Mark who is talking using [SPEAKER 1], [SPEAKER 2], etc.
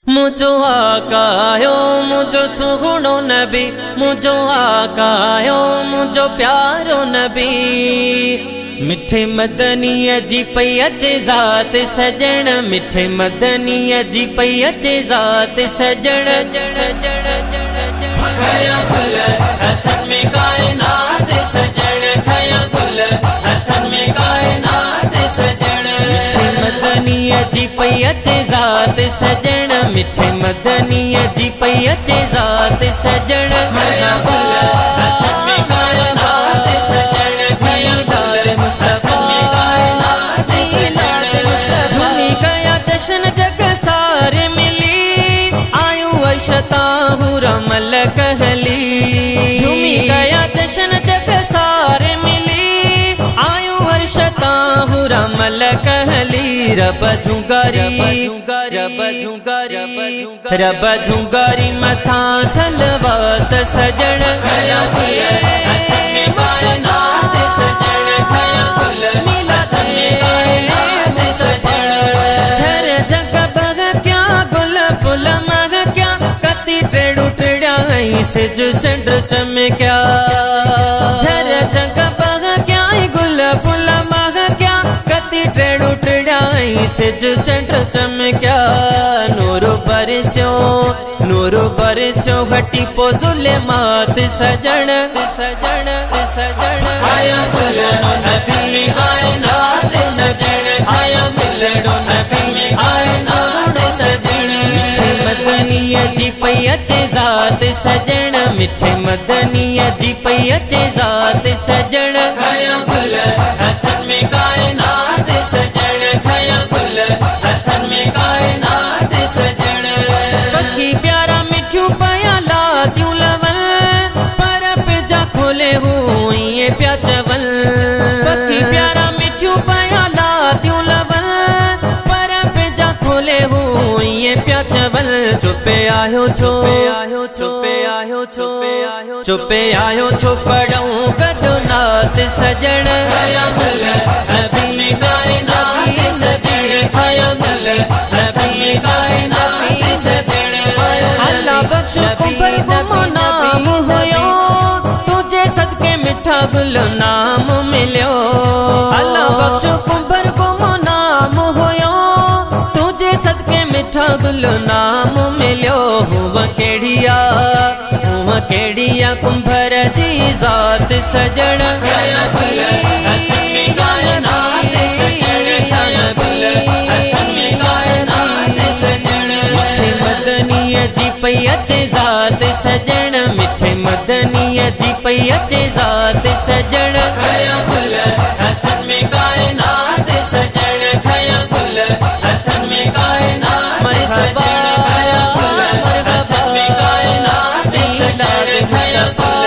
[SPEAKER 1] मुझो आकायो मुझो सुगुणो नबी, मुझो आकायो मुझो प्यारो नबी। मिठे मदनीअ जी पई अचे ज़ात सजण, मिठे मदनीअ जी पई अचे ज़ात सजण। खया गुल हथन में कायनात सजण, खया गुल हथन में कायनात सजण। मिठे मदनीअ जी पई अचे ज़ात सजण, मिठे मदनीअ जी पई अचे ज़ात सजण। खया गुल हथन में कायनात सजण, खया गुल मुस्तफ़ा में कायनात सजण। झूमी कया जश्न जग सारे मिली, आयूं अर्शता हुरमल कहली। झूमी कया जश्न जग सारे मिली, आयूं अर्शता हुरमल कहली। रब झुंगारी रब झुंगारी मथा सलवात सजण। खया गुल हथन में कायनात सजण, खया गुल हथन में कायनात सजण। झर जग बग क्या गुल फुल मग क्या, कति टेड़ू टेड़ा सिज चंड चमक्या। झर जग बग क्या गुल फुल मग क्या, कति टेड़ू टेड़ा सिज चंड चमक्या। नूरो बरस्यो घटी पो ज़ुल्मात सजण सजण सजण। आया गुल हथन में कायनात सजण, आया गुल हथन में कायनात सजण। मिठे मदनीअ जी पई अचे ज़ात सजण, मिठे मदनीअ जी पई अचे ज़ात सजण। खया गुल हथन में कायनात सजण, खया गुल हथन में कायनात सजण। पखी प्यारा मिठू पया लातियूं लवल, पर पिजा खोले हूँ ये प्या चवल। पखी प्यारा मिठू पया लातियूं लवल, पर पिजा खोले हूँ ये प्या चवल। चुपे आयो छो चुपे आयो छो चुपे आयो छो पढ़ूं गॾु नात सजण। खया गुल हथन में कायनात सजण, खया गुल हथन में कायनात सजण। अल्लाह बख्शो कुंभर को नाम हुयो, तुझे सदके मिठा गुल नाम मिलियो। अल्लाह बख्शो कुंभर को नाम हुयो, तुझे सदके मिठा गुल नाम मिलियो। हुआ केड़िया कुंभर जी ज़ात सजण। खया गुल हथन में कायनात सजण, खया गुल हथन में कायनात सजण। मिठे मदनीअ जी पई अचे ज़ात सजण, मिठे मदनीअ जी पई अचे ज़ात सजण। खया गुल हथन में कायनात सजण, खया गुल हथन में कायनात सजण। खया गुल हथन में कायनात सजण, खया गुल